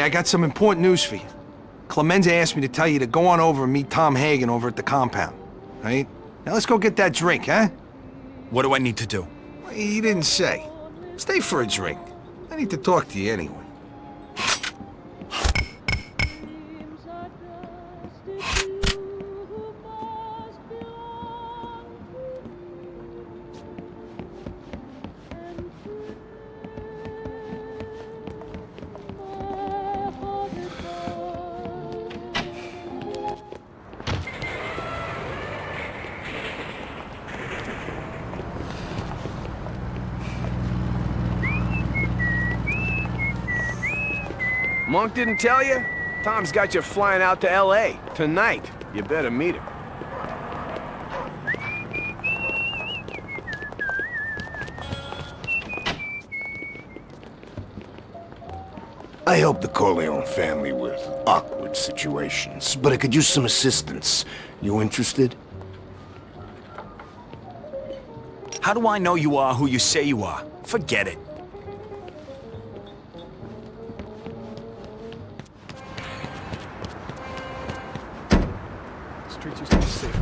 I got some important news for you. Clemenza asked me to tell you to go on over and meet Tom Hagen over at the compound. Right? Now let's go get that drink, huh? What do I need to do? Well, he didn't say. Stay for a drink. I need to talk to you anyway. Monk didn't tell you? Tom's got you flying out to L.A. tonight. You better meet him. I help the Corleone family with awkward situations, but I could use some assistance. You interested? How do I know you are who you say you are? Forget it. Streets used to be safe.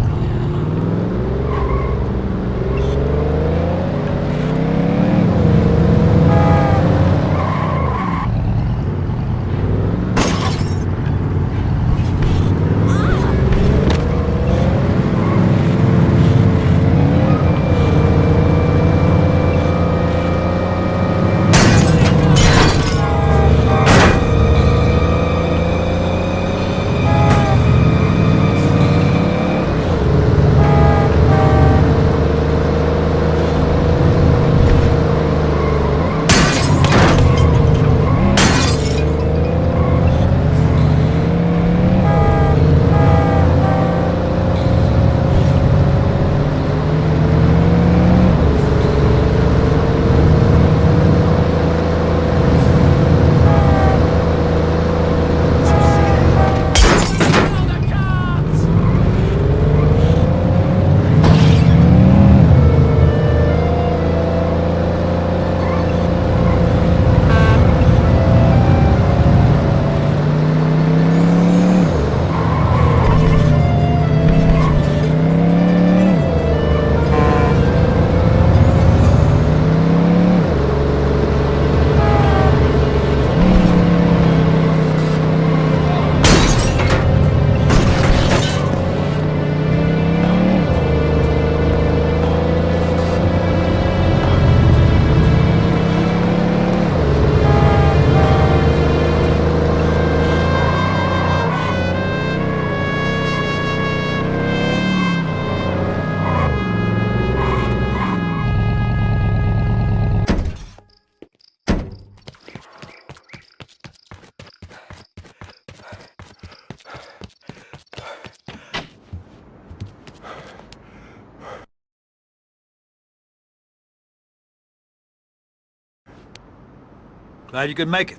Glad you could make it.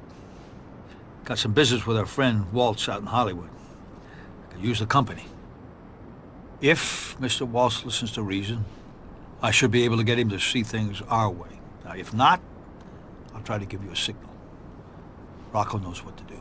Got some business with our friend Waltz out in Hollywood. Could use the company. If Mr. Waltz listens to reason, I should be able to get him to see things our way. Now, if not, I'll try to give you a signal. Rocco knows what to do.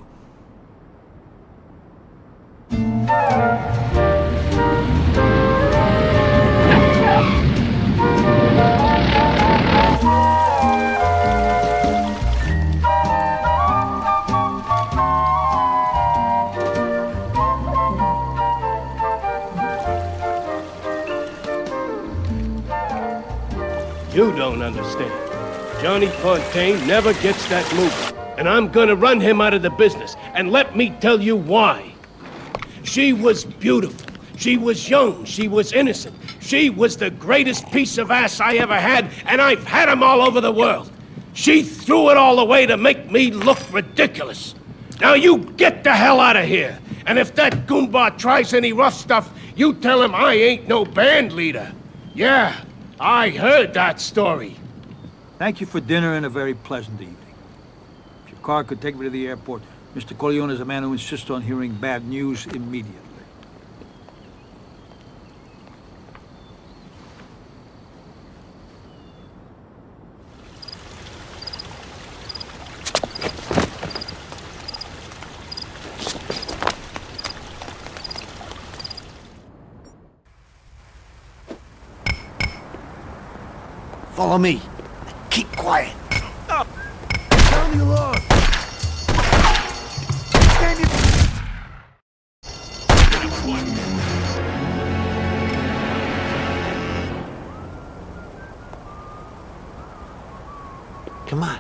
You don't understand. Johnny Fontaine never gets that moving. And I'm gonna run him out of the business. And let me tell you why. She was beautiful. She was young. She was innocent. She was the greatest piece of ass I ever had, and I've had them all over the world. She threw it all away to make me look ridiculous. Now you get the hell out of here. And if that Goomba tries any rough stuff, you tell him I ain't no band leader. Yeah, I heard that story. Thank you for dinner and a very pleasant evening. If your car could take me to the airport, Mr. Corleone is a man who insists on hearing bad news immediately. Follow me. Keep quiet. Tell me along. Come on.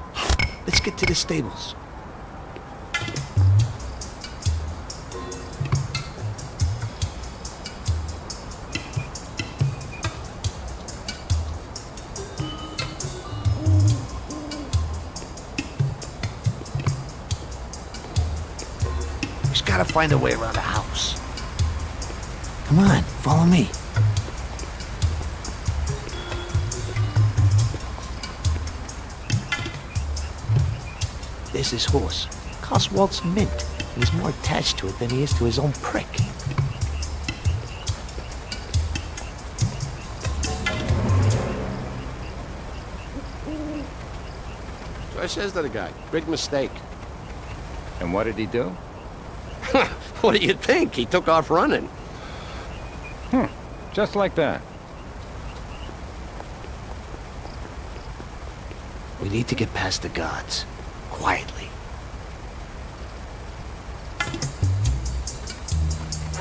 Let's get to the stables. Just gotta find a way around the house. Come on, follow me. There's his horse. Cost Walt's mint. He's more attached to it than he is to his own prick. So I says to the guy, big mistake. And what did he do? What do you think? He took off running. Just like that. We need to get past the guards. Quietly.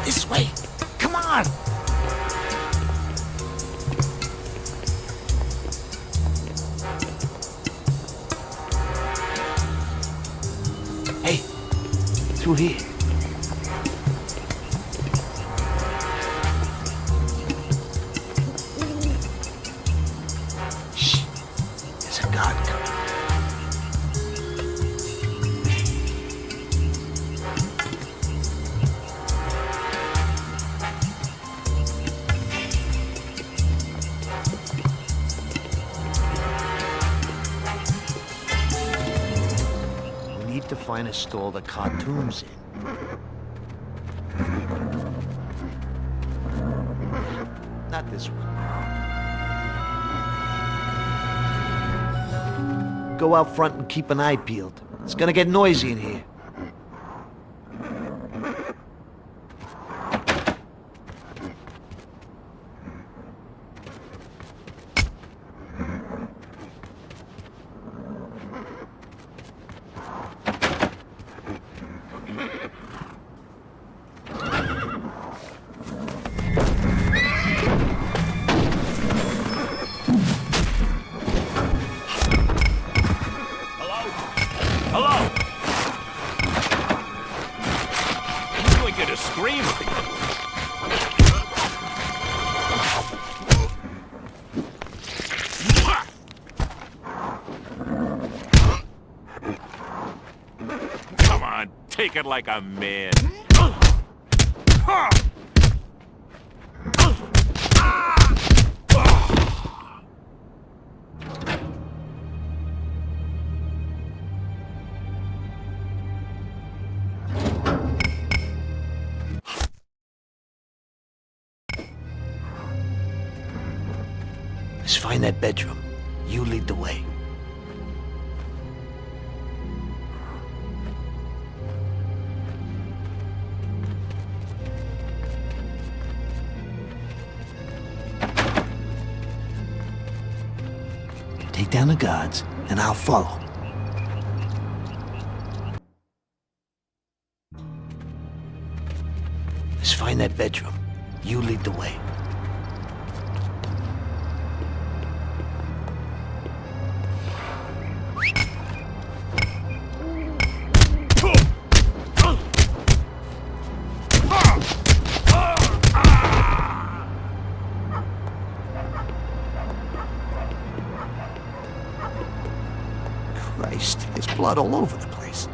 This way! Come on! Hey, through here. Shh. There's a guard coming. To find a stall the cartoons in. Not this one. Go out front and keep an eye peeled. It's gonna get noisy in here. Take it like a man. Let's find that bedroom. You lead the way. Take down the guards, and I'll follow. Let's find that bedroom. You lead the way. Christ, there's blood all over the place.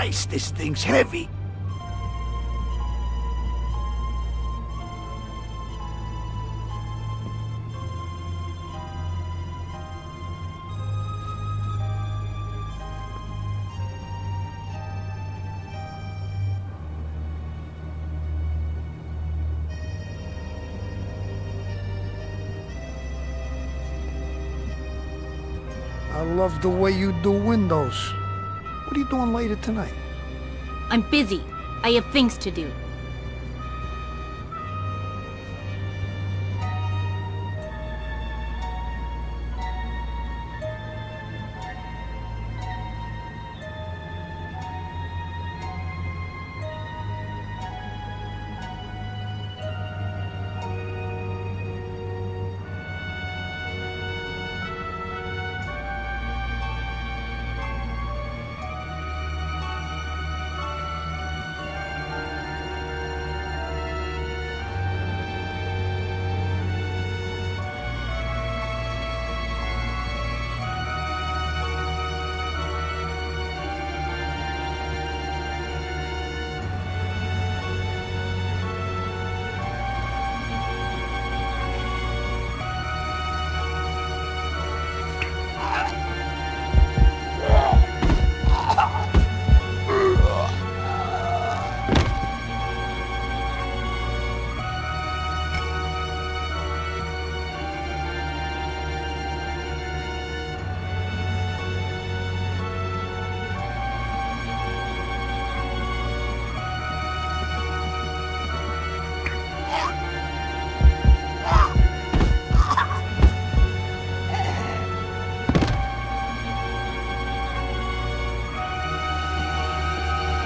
Christ, this thing's heavy. I love the way you do windows. What are you doing later tonight? I'm busy. I have things to do.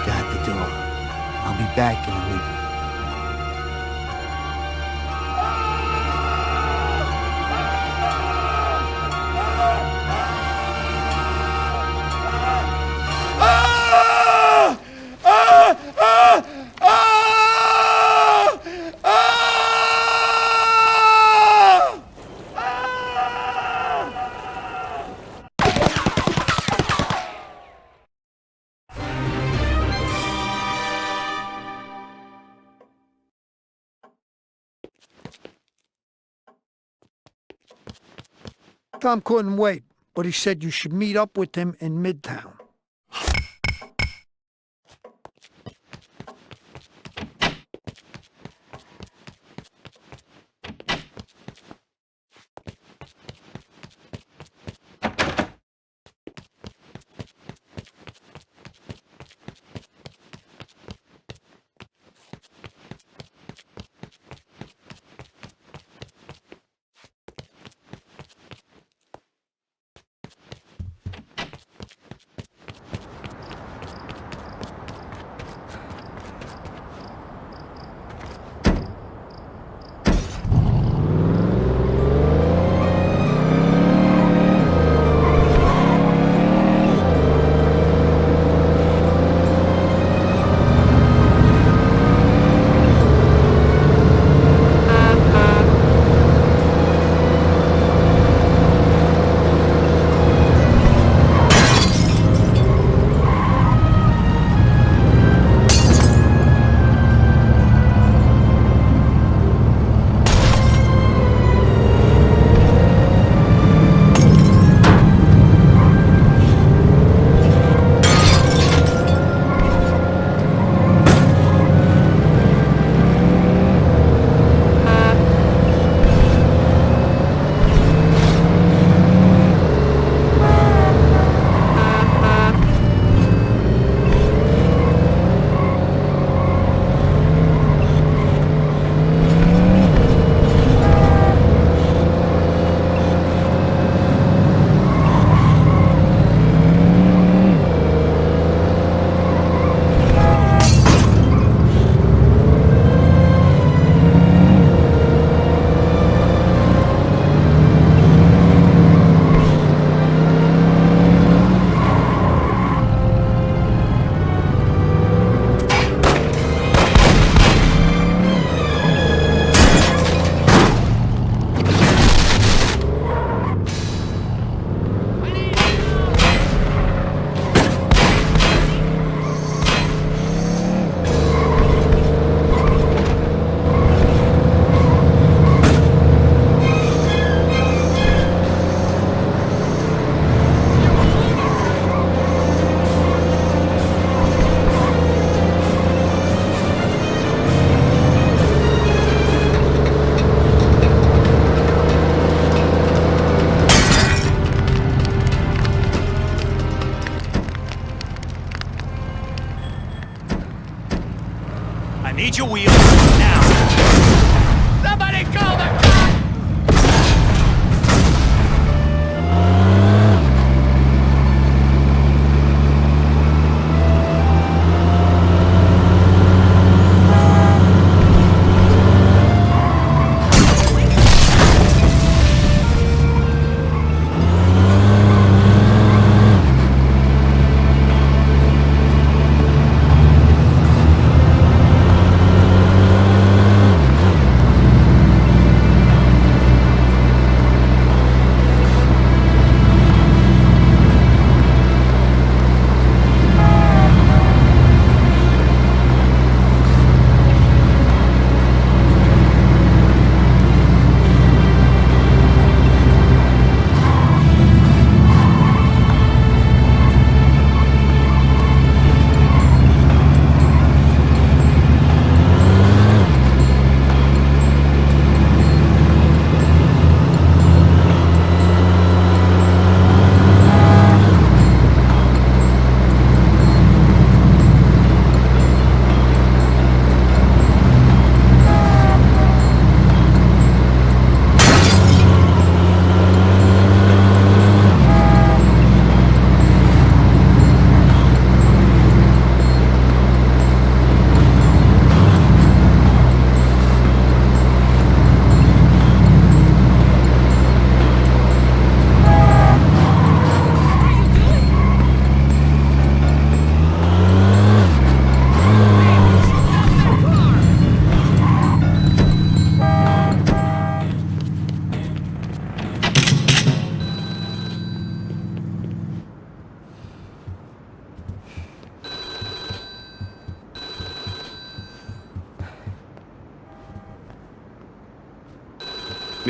Got the door. I'll be back in a minute. Tom couldn't wait, but he said you should meet up with him in Midtown.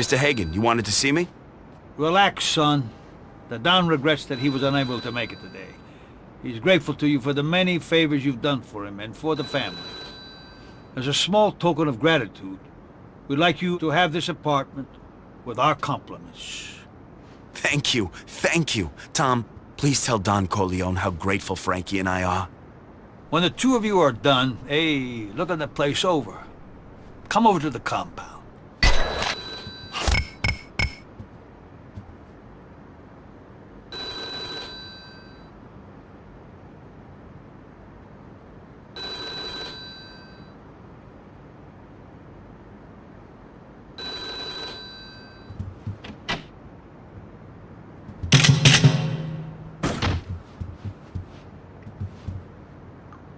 Mr. Hagen, you wanted to see me? Relax, son. The Don regrets that he was unable to make it today. He's grateful to you for the many favors you've done for him and for the family. As a small token of gratitude, we'd like you to have this apartment with our compliments. Thank you. Thank you. Tom, please tell Don Corleone how grateful Frankie and I are. When the two of you are done, hey, look at the place over. Come over to the compound.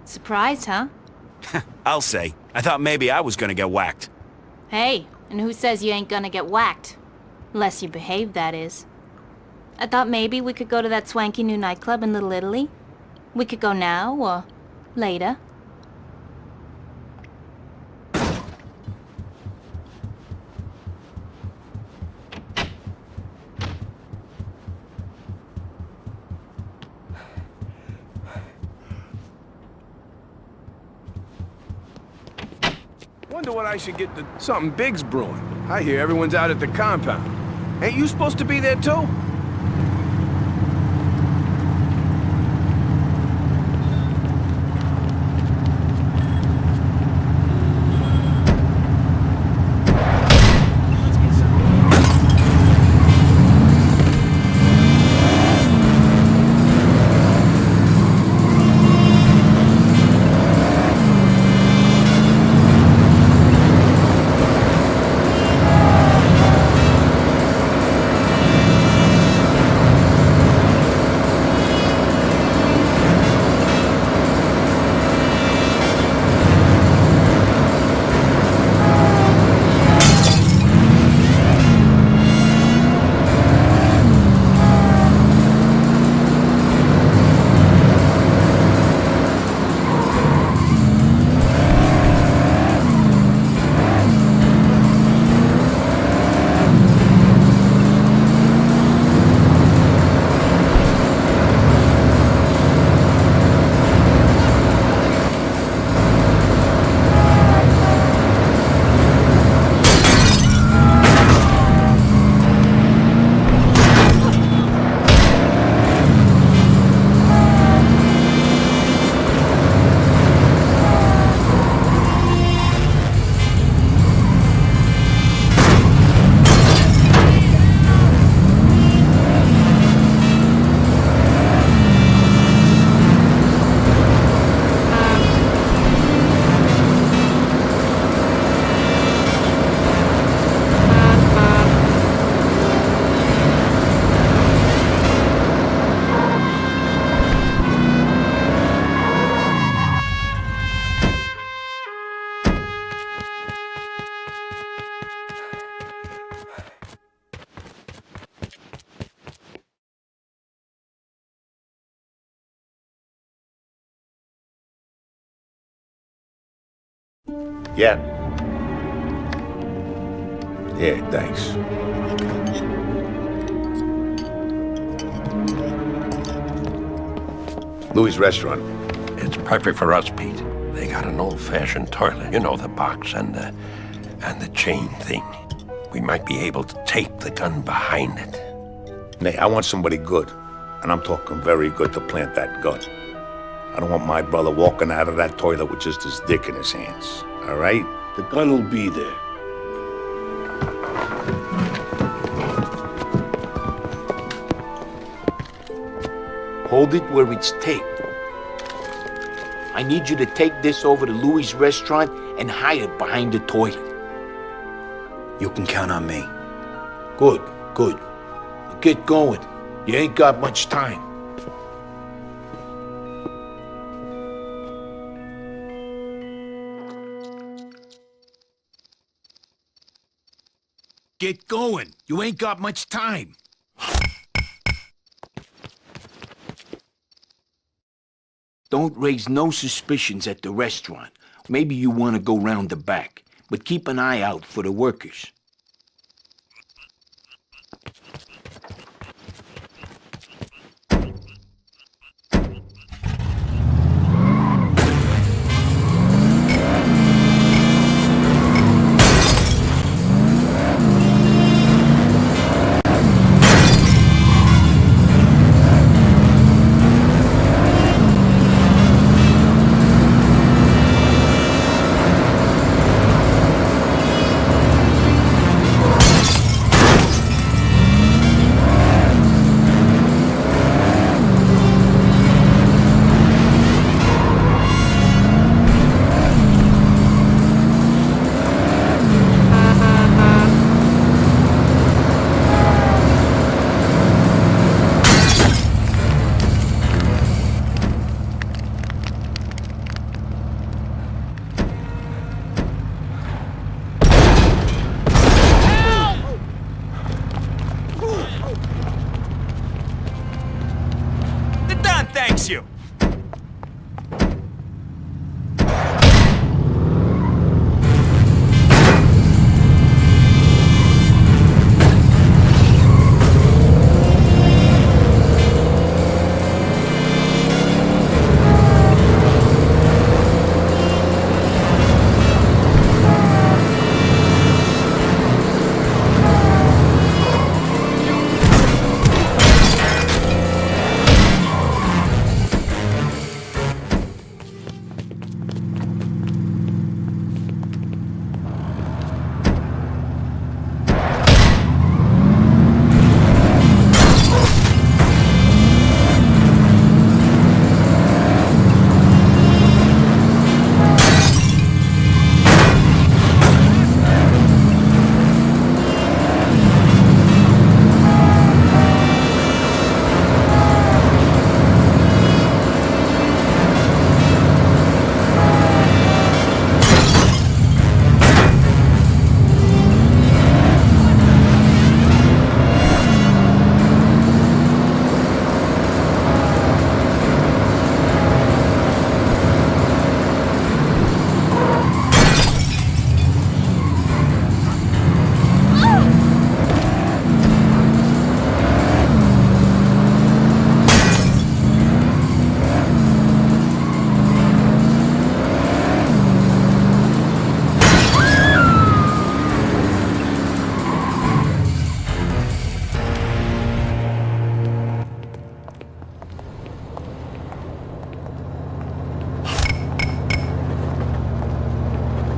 Surprised, huh? I'll say. I thought maybe I was gonna get whacked. Hey, and who says you ain't gonna get whacked? Unless you behave, that is. I thought maybe we could go to that swanky new nightclub in Little Italy. We could go now, or later. Wonder what I should get the... Something big's brewing. I hear everyone's out at the compound. Ain't you supposed to be there too? Yeah. Yeah, thanks. Louis' Restaurant. It's perfect for us, Pete. They got an old-fashioned toilet. You know, the box and the chain thing. We might be able to tape the gun behind it. Nay, I want somebody good. And I'm talking very good to plant that gun. I don't want my brother walking out of that toilet with just his dick in his hands. All right? The gun will be there. Hold it where it's taped. I need you to take this over to Louis' Restaurant and hide it behind the toilet. You can count on me. Good, good. Get going. You ain't got much time. Get going. You ain't got much time. Don't raise no suspicions at the restaurant. Maybe you want to go round the back, but keep an eye out for the workers. face you!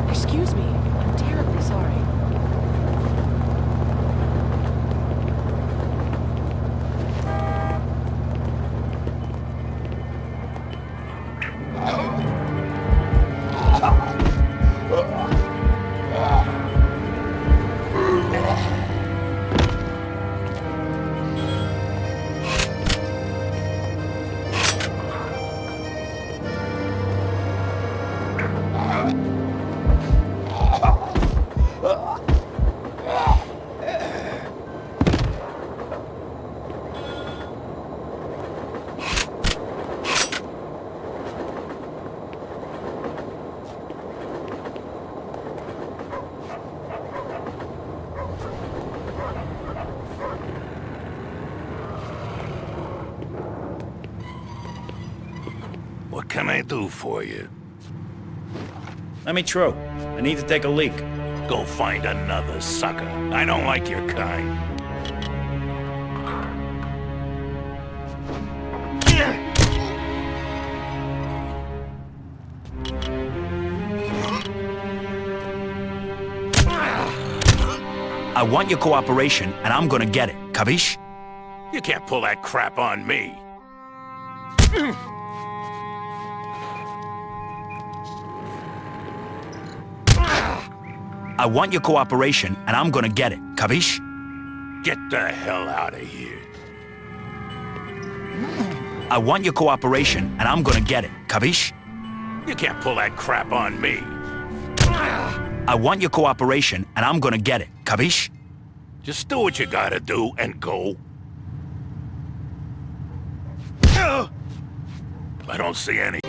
Excuse me, I'm terribly sorry. What can I do for you? Let me through. I need to take a leak. Go find another sucker. I don't like your kind. I want your cooperation, and I'm gonna get it. Capiche? You can't pull that crap on me. I want your cooperation, and I'm gonna get it. Capiche? Get the hell out of here. I want your cooperation, and I'm gonna get it. Capiche? You can't pull that crap on me. I want your cooperation, and I'm gonna get it. Capiche? Just do what you gotta do and go. I don't see any.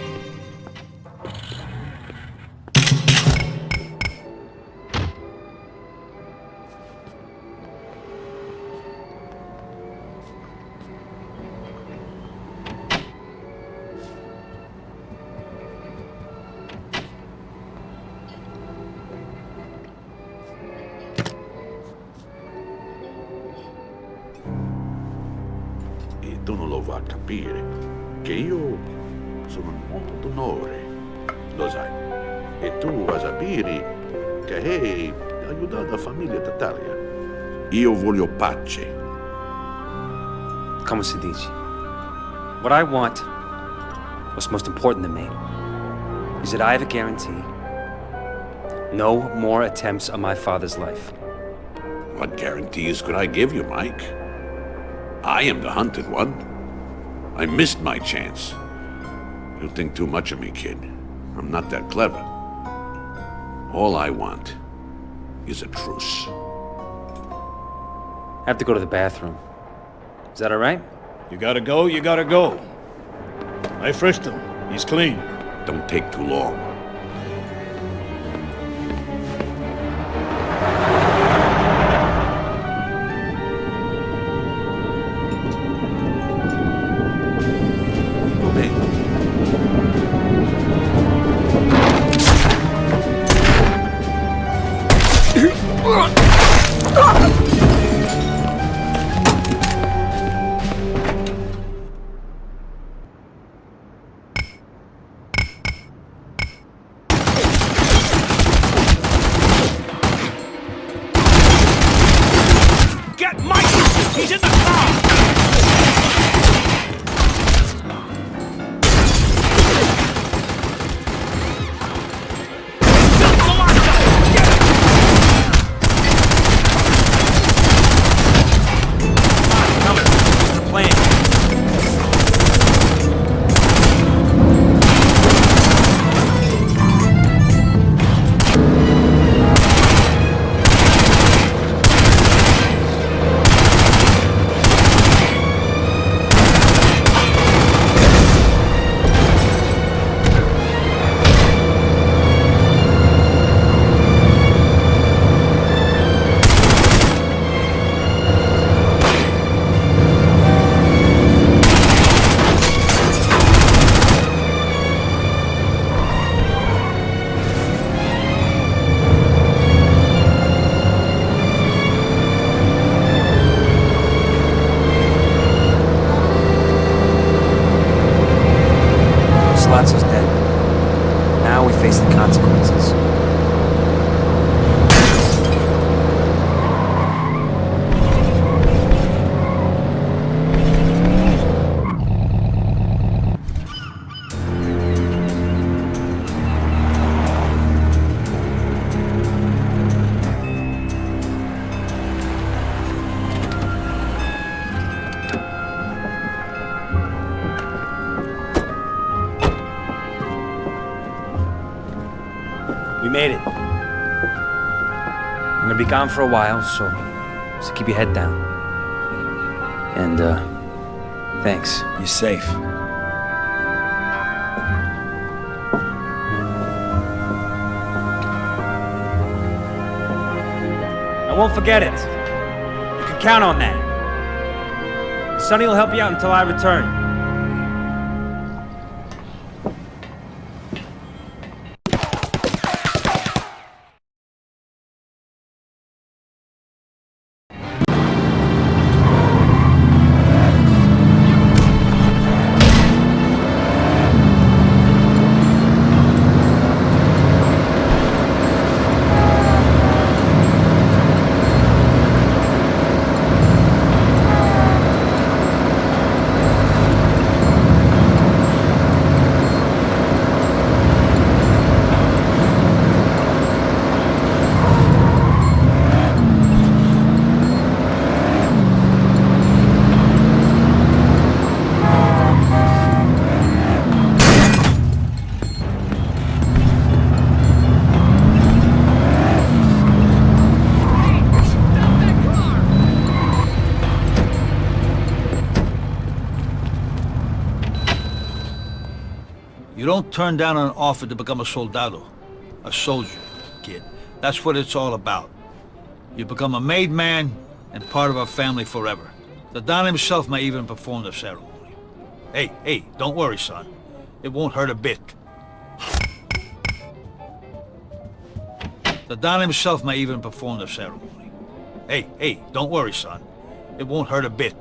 E tu non lo vuoi capire che io sono un uomo d'onore, lo sai. E tu a sapere che hai aiutato la famiglia d'Italia. Io voglio pace. Come si dice? What I want, what's most important to me, is that I have a guarantee no more attempts on my father's life. What guarantees could I give you, Mike? I am the hunted one. I missed my chance. You think too much of me, kid. I'm not that clever. All I want is a truce. I have to go to the bathroom. Is that all right? You gotta go, you gotta go. I frished him. He's clean. Don't take too long. Get Mike! He's in the car! Slots is dead. Now we face the consequences. We made it. I'm gonna be gone for a while, so keep your head down. And, thanks. You're safe. I won't forget it. You can count on that. Sonny will help you out until I return. You don't turn down an offer to become a soldado, a soldier, kid. That's what it's all about. You become a made man and part of our family forever. The Don himself may even perform the ceremony. Hey, don't worry, son. It won't hurt a bit. The Don himself may even perform the ceremony. Hey, don't worry, son. It won't hurt a bit.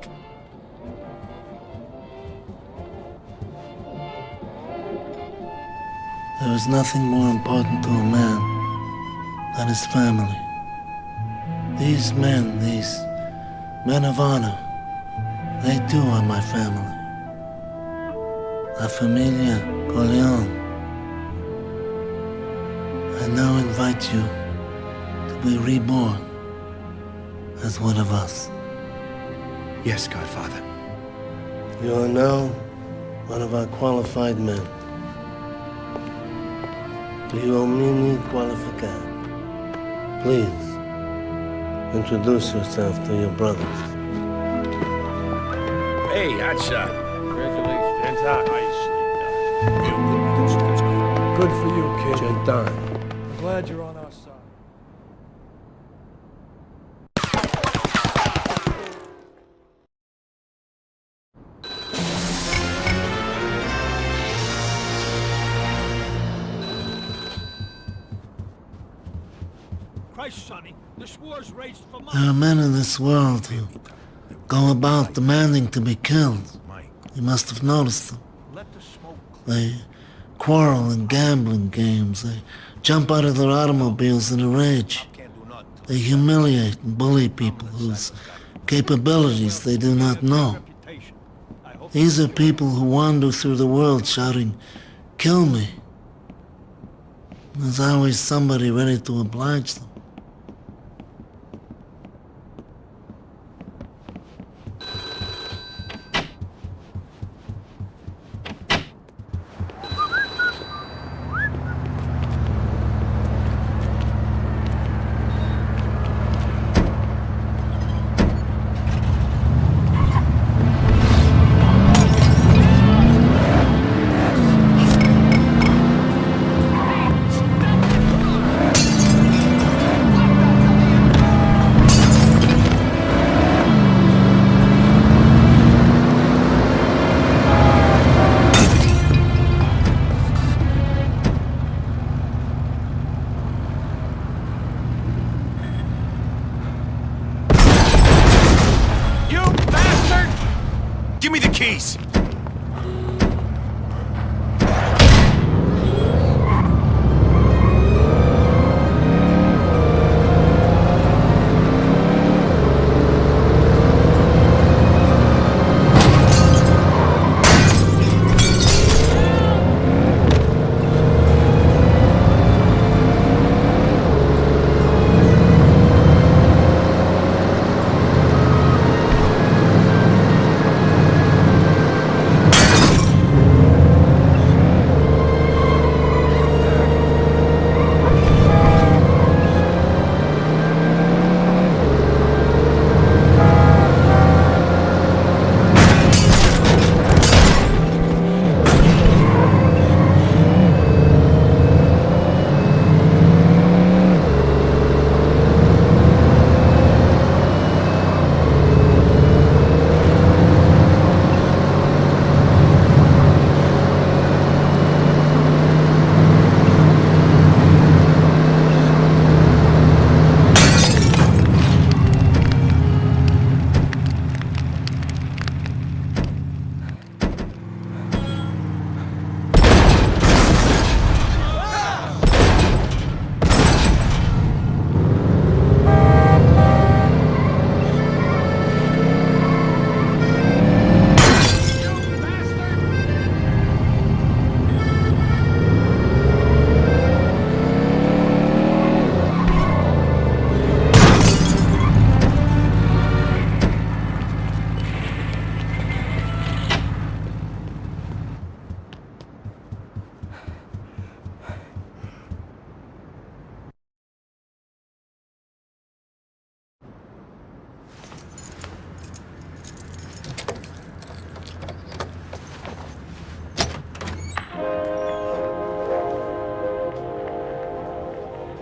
There is nothing more important to a man than his family. These men of honor, they too are my family. La Familia Corleone. I now invite you to be reborn as one of us. Yes, Godfather. You are now one of our qualified men. Liomini qualificat. Please, introduce yourself to your brothers. Hey, hotshot. Congratulations. Nice. Good for you, kid. Gentan. I'm glad you're on our side. Christ, Sonny, this war's raged for months. There are men in this world who go about demanding to be killed. You must have noticed them. They quarrel in gambling games. They jump out of their automobiles in a rage. They humiliate and bully people whose capabilities they do not know. These are people who wander through the world shouting, "Kill me." There's always somebody ready to oblige them. Give me the keys!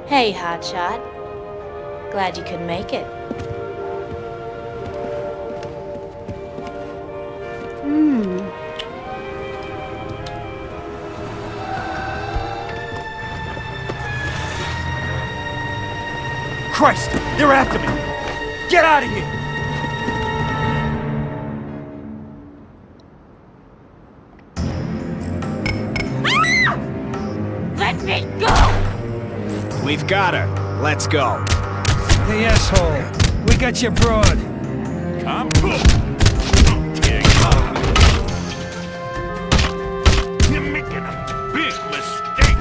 Hey, hotshot. Glad you could make it. Christ! They're after me! Get out of here! Let me go! We've got her. Let's go. Hey, asshole. We got your broad. Come. You're making a big mistake.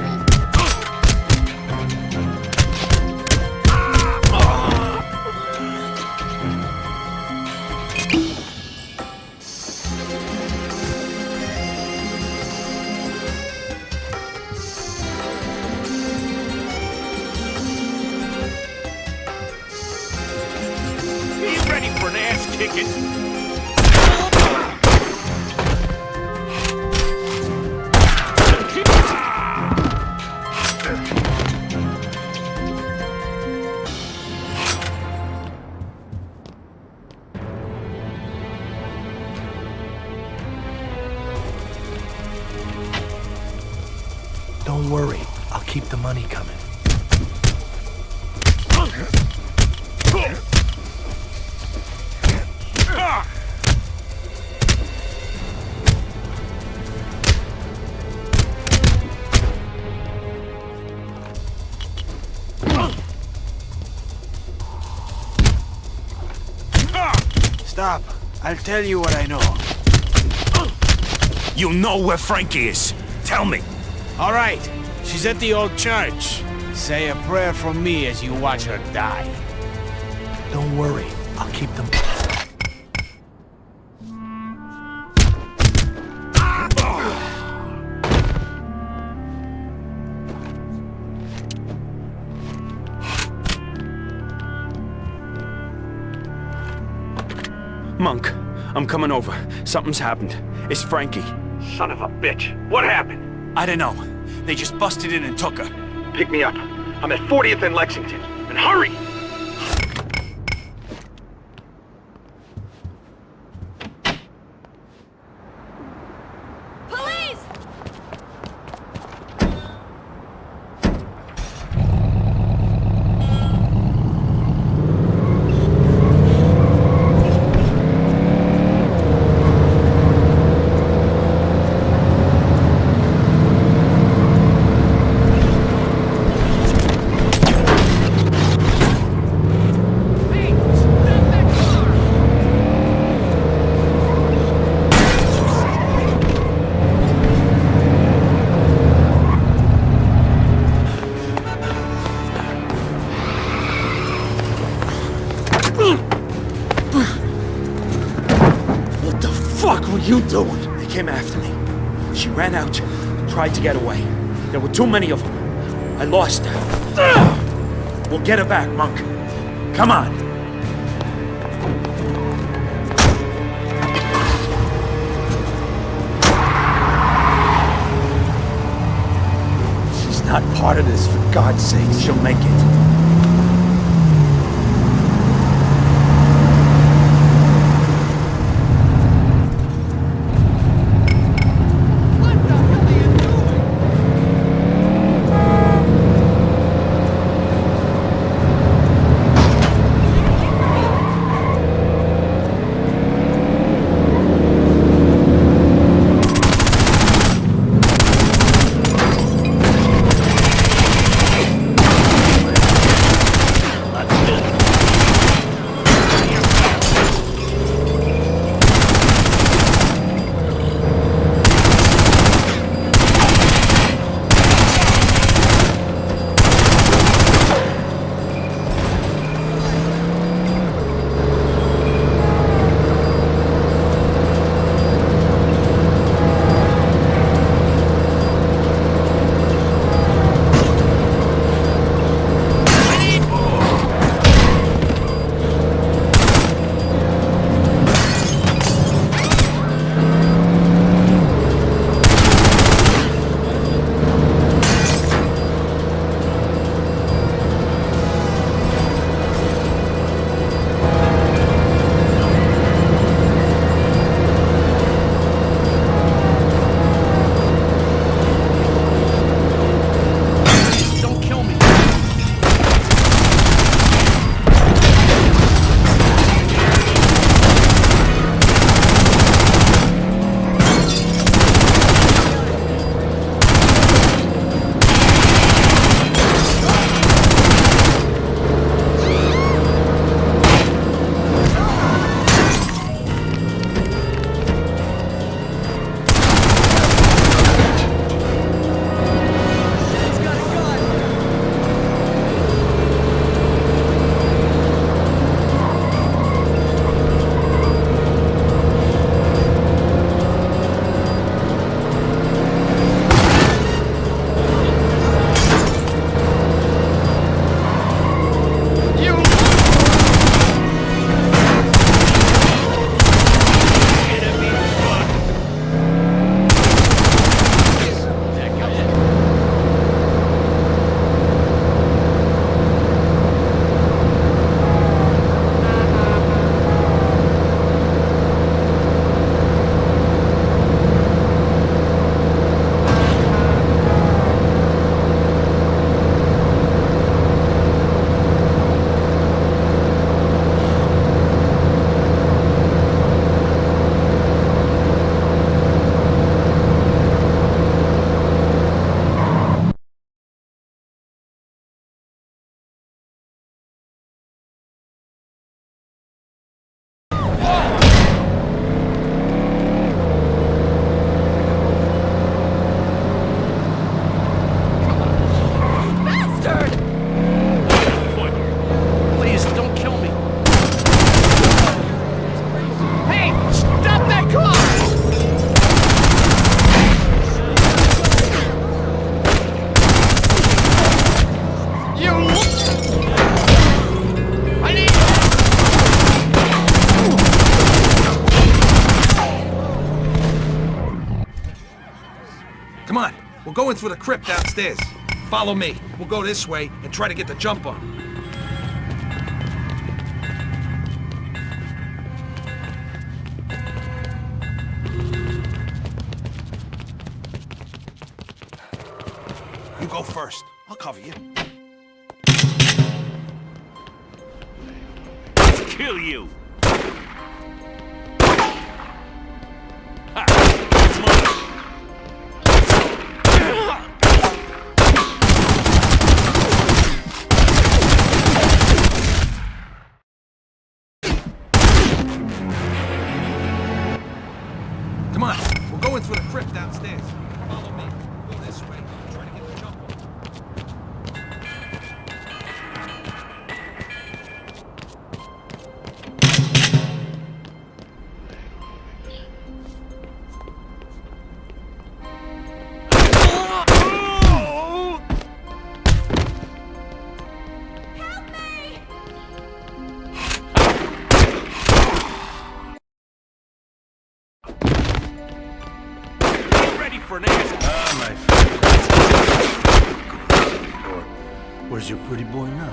Be ready for an ass kicking. Don't worry, I'll keep the money coming. Stop. I'll tell you what I know. You know where Frankie is. Tell me. All right. She's at the old church. Say a prayer for me as you watch her die. Don't worry, I'll keep them. Monk, I'm coming over. Something's happened. It's Frankie. Son of a bitch. What happened? I don't know. They just busted in and took her. Pick me up. I'm at 40th and Lexington. And hurry! What were you doing? They came after me. She ran out, tried to get away. There were too many of them. I lost her. We'll get her back, Monk. Come on. She's not part of this, for God's sake. She'll make it. We're going through the crypt downstairs. Follow me. We'll go this way and try to get the jump on. You go first. I'll cover you. Kill you! Come on, we're going through the crypt downstairs. Follow me. We'll go this way. Try to get the jump on. For an answer. My friend. Where's your pretty boy now?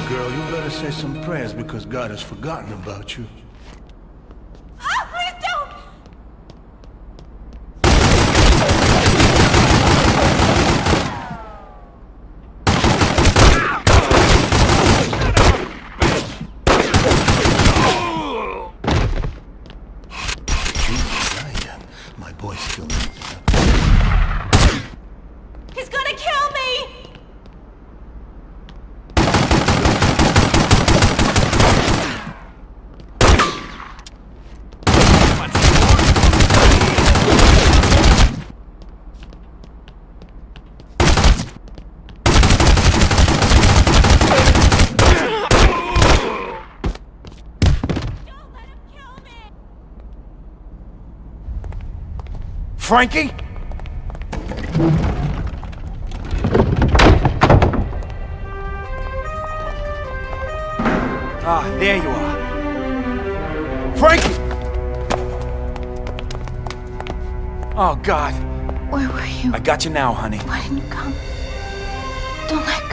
Girl, you better say some prayers because God has forgotten about you. Please don't! My boy's still there. He's gonna kill me! Frankie? Ah, there you are. Frankie! Oh, God. Where were you? I got you now, honey. Why didn't you come? Don't let